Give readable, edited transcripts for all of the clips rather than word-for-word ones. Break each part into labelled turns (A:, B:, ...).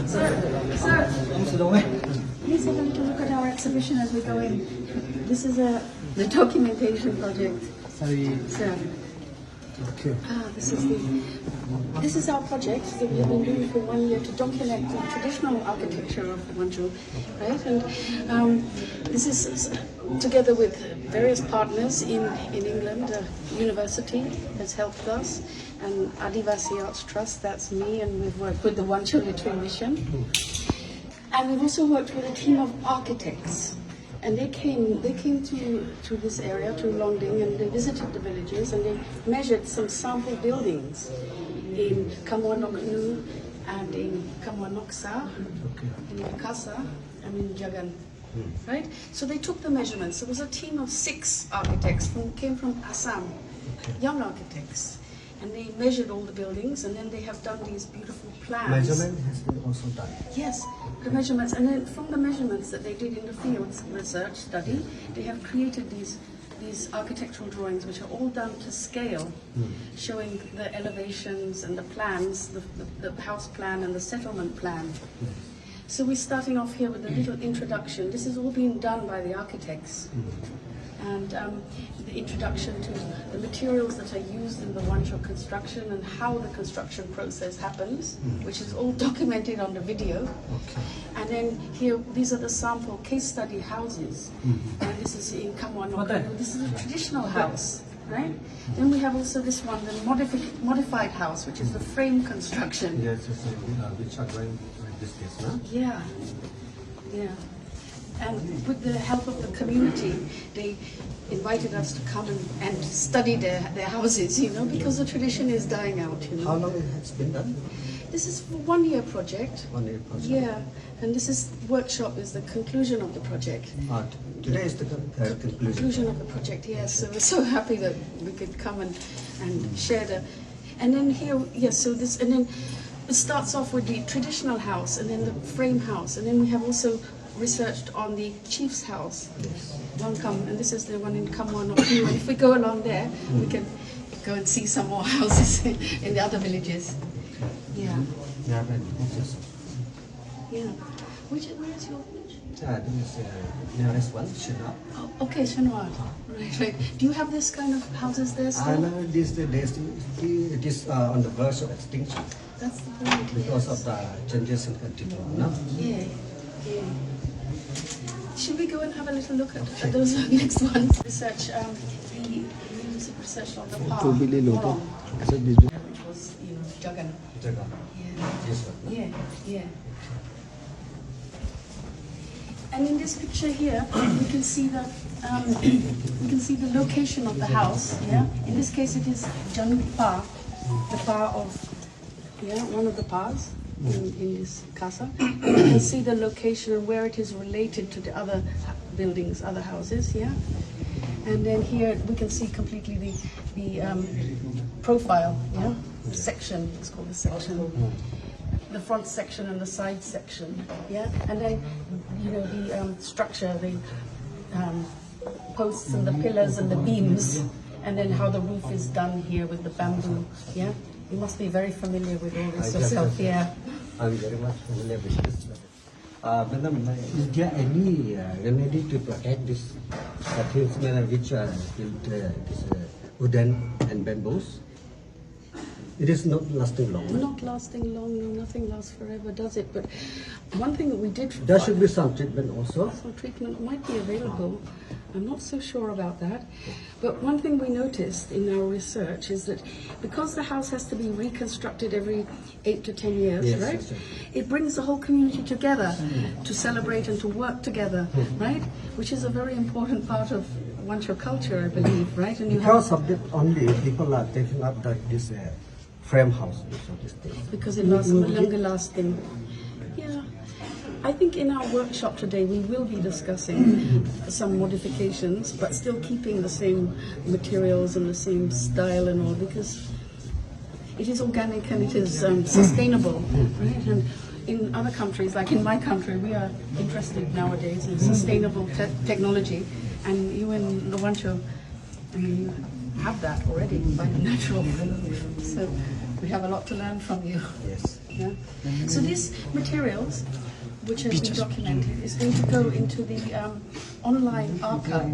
A: Sir, please have a little look at our exhibition as we go in. This is the documentation project.
B: Sorry.
A: Sir.
B: Okay.
A: This is our project that we have been doing for 1 year to document the traditional architecture of Wancho, right? And this is together with various partners in England. University has helped us, and Adivasi Arts Trust, that's me, and we've worked with the Wancho Literary Mission. And we've also worked with a team of architects. And they came to this area, to Longding, and they visited the villages and they measured some sample buildings in Kamwanoknu and in Kamwanoksa, in Yakasa, and in Jagan. Right? So they took the measurements. There was a team of 6 architects came from Assam, young architects. And they measured all the buildings, and then they have done these beautiful plans.
B: Measurement has been also done.
A: Yes, the measurements, and then from the measurements that they did in the fields research study, they have created these architectural drawings, which are all done to scale, showing the elevations and the plans, the house plan and the settlement plan. So we're starting off here with a little introduction. This is all being done by the architects. And the introduction to the materials that are used in the Wancho construction and how the construction process happens, which is all documented on the video. And then here, these are the sample case study houses. And this is in Kamwanokanu. This is a traditional house, right? Then we have also this one, the modified house, which is the frame construction.
B: Yes, which are going like this case, no?
A: Yeah, yeah. And with the help of the community, they invited us to come and study their houses, you know, because the tradition is dying out, you know.
B: How long it has been done?
A: This is a 1 year project.
B: 1 year project.
A: Yeah, and this is workshop is the conclusion of the project.
B: Today is the conclusion
A: of the project, yes. So we're so happy that we could come and share the, and then here, yes. So this, and then it starts off with the traditional house, and then the frame house, and then we have also researched on the chief's house.
B: Yes.
A: And this is the one in Kamwanoknu. And if we go along there, we can go and see some more houses in the other villages. Yeah.
B: Yeah, but just.
A: Yeah. Where is your village?
B: This is nearest one, Shinwa.
A: Oh, okay, Shinwa. Right. Do you have this kind of houses there still?
B: No, it is on the verge of extinction.
A: That's the point.
B: Because of the changes in altitude, no?
A: Yeah. Yeah. Should we go and have a little look at those next ones? Research, the music research on the power, which was, you know, Jagan.
B: Jagan.
A: Yeah.
B: This one.
A: Yeah, yeah. And in this picture here, we can see the location of the house. Yeah. In this case, it is Janu Pa, the Pa of, one of the Pas. In this casa, you can see the location and where it is related to the other buildings, other houses, yeah. And then here we can see completely the profile, yeah, the section. It's called the section, the front section and the side section, yeah. And then the structure, the posts and the pillars and the beams, and then how the roof is done here with the bamboo, yeah. You must be very familiar with all this yourself, yeah.
B: I'm very much familiar with this. Madam, is there any remedy to protect this things which are built this wooden and bamboos? It is not lasting long.
A: Not lasting long, no, nothing lasts forever, does it? But one thing that we did...
B: There should be some treatment also.
A: Some treatment might be available. I'm not so sure about that. But one thing we noticed in our research is that because the house has to be reconstructed every 8 to 10 years,
B: yes,
A: right?
B: Yes.
A: It brings the whole community together to celebrate and to work together, right? Which is a very important part of Wancho culture, I believe, right? And
B: because of that only, people are taking up this frame house.
A: Because it lasts longer lasting. Yeah. I think in our workshop today we will be discussing some modifications, but still keeping the same materials and the same style and all, because it is organic and it is sustainable, right? And in other countries, like in my country, we are interested nowadays in sustainable technology, and you in the Wancho, I mean, you have that already by natural. So we have a lot to learn from you.
B: Yes.
A: Yeah. So these materials, which have been documented, is going to go into the online archive.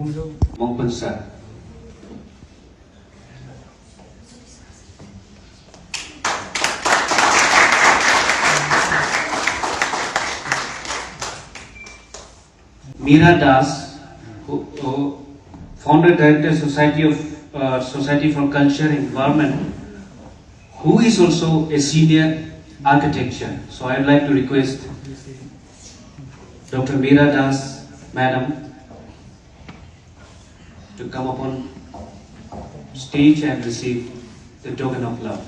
C: Meera Das, who founder director Society for Culture and Environment, who is also a senior architecture. So I would like to request Dr. Meera Das, Madam, to come upon stage and receive the token of love.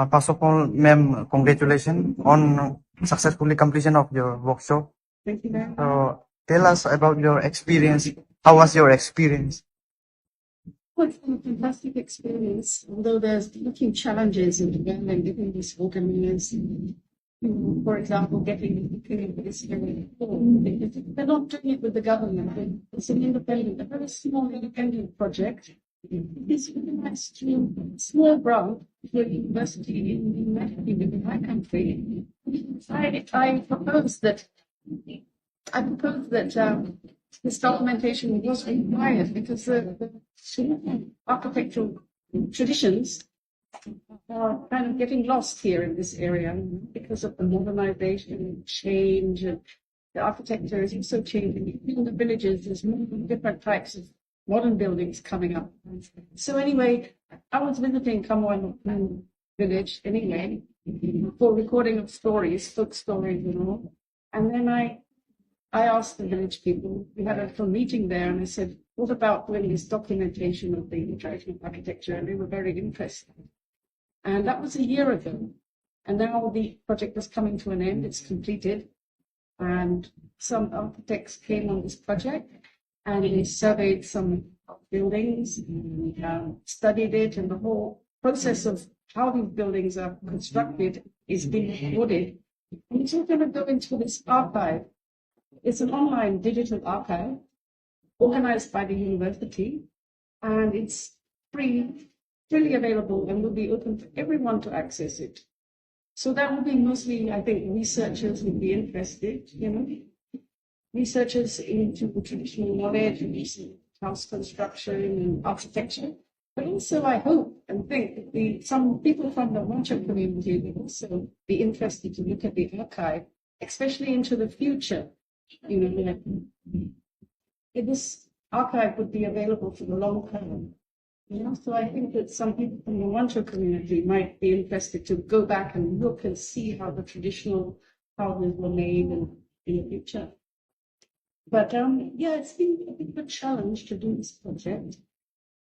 D: First of all, ma'am, congratulations on successfully completion of your workshop.
A: Thank you very much.
D: So tell us about your experience. How was your experience?
A: Well, it's been a fantastic experience, although there's a few challenges in developing getting these organized. For example, getting this very they're not doing it with the government. It's an independent, a very small independent project. It's really nice to small grant for a university in my country. I propose that this documentation was required because the architectural traditions are kind of getting lost here in this area because of the modernization and change, and the architecture is also changing. In the villages, there's more different types of modern buildings coming up. So anyway, I was visiting Kamwan village anyway for recording of stories, folk stories and all. And then I asked the village people, we had a little meeting there, and I said, what about doing this documentation of the traditional architecture? And they were very interested. And that was a year ago. And now the project is coming to an end, it's completed. And some architects came on this project and they surveyed some buildings and studied it, and the whole process of how these buildings are constructed is being recorded. And it's all going to go into this archive. It's an online digital archive organized by the university, and it's freely available and will be open for everyone to access it. So that will be mostly, I think, researchers would be interested, researchers into traditional knowledge and house construction and architecture. But also, I hope and think that some people from the Wancho community will also be interested to look at the archive, especially into the future. This archive would be available for the long term. So I think that some people from the Wancho community might be interested to go back and look and see how the traditional houses were made in the future. But it's been a bit of a challenge to do this project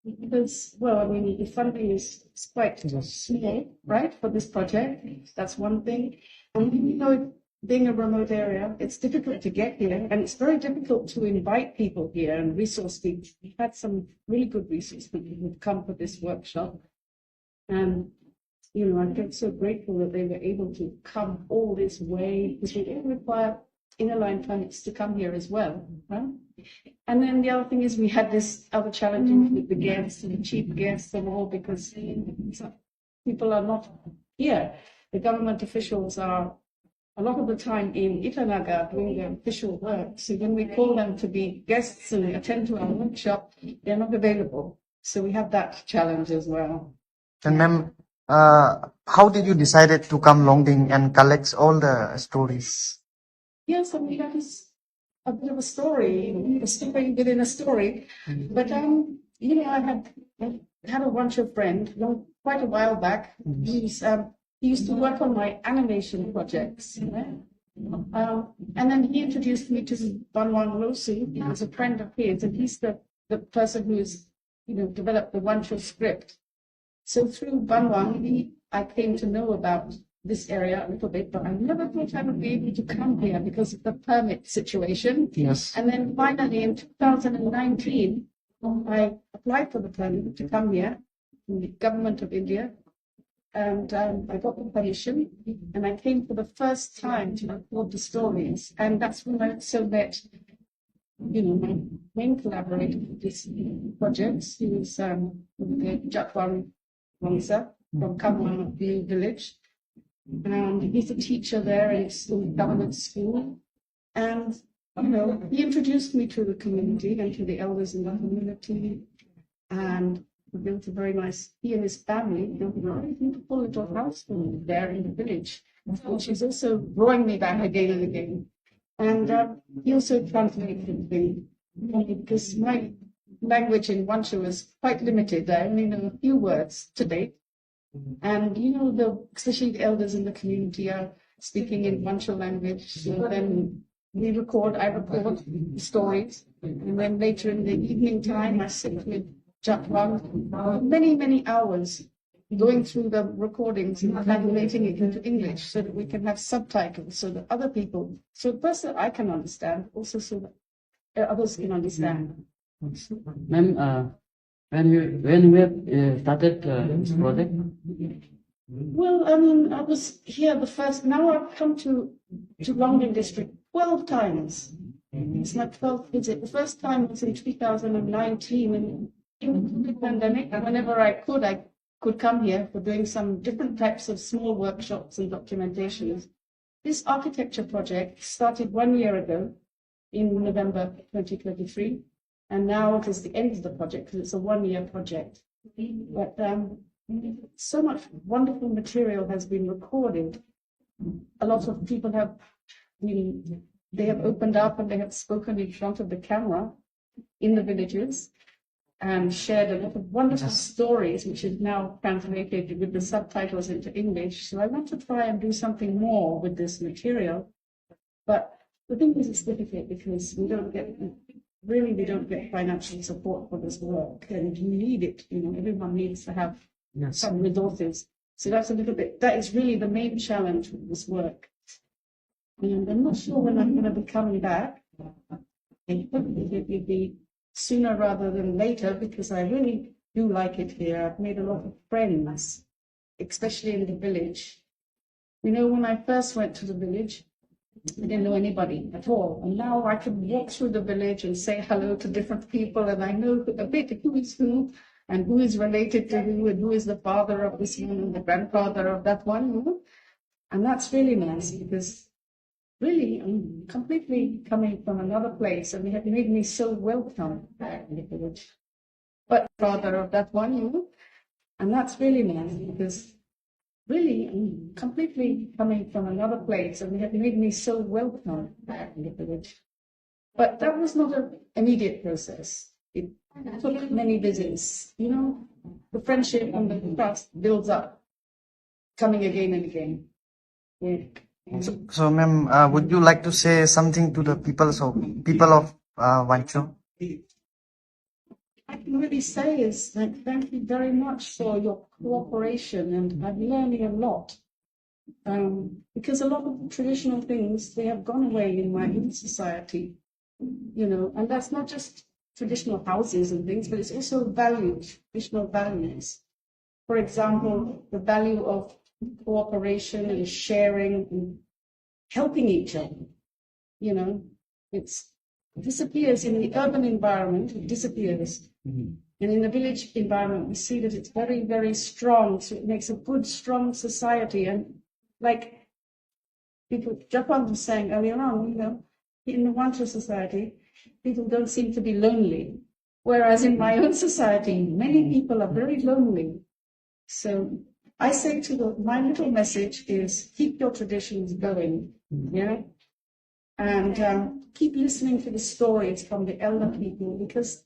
A: because, the funding is quite small, right, for this project. That's one thing. And being a remote area, it's difficult to get here, and it's very difficult to invite people here and resource people. We've had some really good resource people who've come for this workshop. And, I feel so grateful that they were able to come all this way, because we didn't require inner line permits to come here as well. Right? And then the other thing is we had this other challenge with the guests and the chief guests and all, because people are not here. The government officials are a lot of the time in Itanagar doing their official work. So when we call them to be guests and attend to our workshop, they're not available. So we have that challenge as well.
D: And ma'am, how did you decided to come Longding and collect all the stories?
A: Yes, I mean, that is a bit of a story within a story. But, you know, I had a Wancho friend quite a while back. He used to work on my animation projects, you know. And then he introduced me to Banwang Losu. He was a friend of his, and he's the person who's, you know, developed the Wancho script. So through Banwang, I came to know about this area a little bit, but I never thought I would be able to come here because of the permit situation.
D: Yes.
A: And then finally in 2019, I applied for the permit to come here from the government of India. And I got the permission, and I came for the first time to record the stories. And that's when I also met, you know, my main collaborator for this project. He was the Japwan Wangsa from Kamwang village. And he's a teacher there in a government school. And, you know, he introduced me to the community and to the elders in the community. And we built a very nice, he and his family built a very beautiful little house for me there in the village, which is also drawing me back again and again. And he also translated me because my language in Wancho is quite limited. I only know a few words to date. And, you know, especially the elders in the community are speaking in Wancho language. So then I record the stories. And then later in the evening time, I sit with Japwan many, many hours going through the recordings and translating it into English so that we can have subtitles so that other people, so first that I can understand, also so that others can understand.
E: Ma'am, when we started this project?
A: Well, I mean, I was here now I've come to Longding district 12 times. It's my 12th visit. The first time was in 2019, and in the pandemic, whenever I could come here for doing some different types of small workshops and documentations. This architecture project started 1 year ago in November 2023, and now it is the end of the project because it's a 1-year project. But so much wonderful material has been recorded. A lot of people have they have opened up and they have spoken in front of the camera in the villages and shared a lot of wonderful stories, which is now translated with the subtitles into English. So I want to try and do something more with this material. But the thing is, it's difficult because we don't get financial support for this work, and you need it. You know, everyone needs to have some resources. So that's that is really the main challenge with this work. And I'm not sure when I'm going to be coming back. It will be sooner rather than later because I really do like it here. I've made a lot of friends, especially in the village. You know, when I first went to the village, I didn't know anybody at all. And now I can walk through the village and say hello to different people, and I know a bit who is who and who is related to who and who is the father of this one and the grandfather of that one. And that's really nice because really I'm completely coming from another place, and they have made me so welcome back in the village. But father of that one, and that's really nice because really I'm completely coming from another place, and they have made me so welcome back in the village. But that was not an immediate process. It took many visits. You know, the friendship and the trust builds up, coming again and again. Yeah.
D: So ma'am, would you like to say something to the people of Wancho?
A: I can really say is like, thank you very much for your cooperation, and I'm learning a lot. Because a lot of traditional things, they have gone away in my own society, you know, and that's not just traditional houses and things, but it's also values, traditional values. For example, the value of cooperation and sharing and helping each other, you know, it disappears in the urban environment, it disappears. And in the village environment, we see that it's very, very strong. So it makes a good, strong society. And like Japan was saying earlier on, you know, in the Wancho society, people don't seem to be lonely. Whereas in my own society, many people are very lonely. So I say to them, my little message is keep your traditions going, yeah? And keep listening to the stories from the elder people, because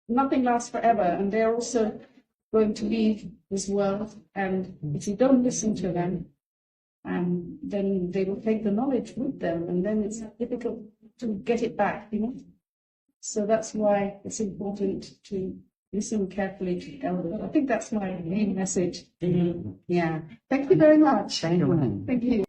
A: nothing lasts forever, and they're also going to leave this world. And if you don't listen to them, then they will take the knowledge with them, and then it's difficult to get it back, you know. So that's why it's important to listen carefully to elders. I think that's my main message. Yeah. Thank you very much.
E: Thank you, ma'am.
A: Thank you.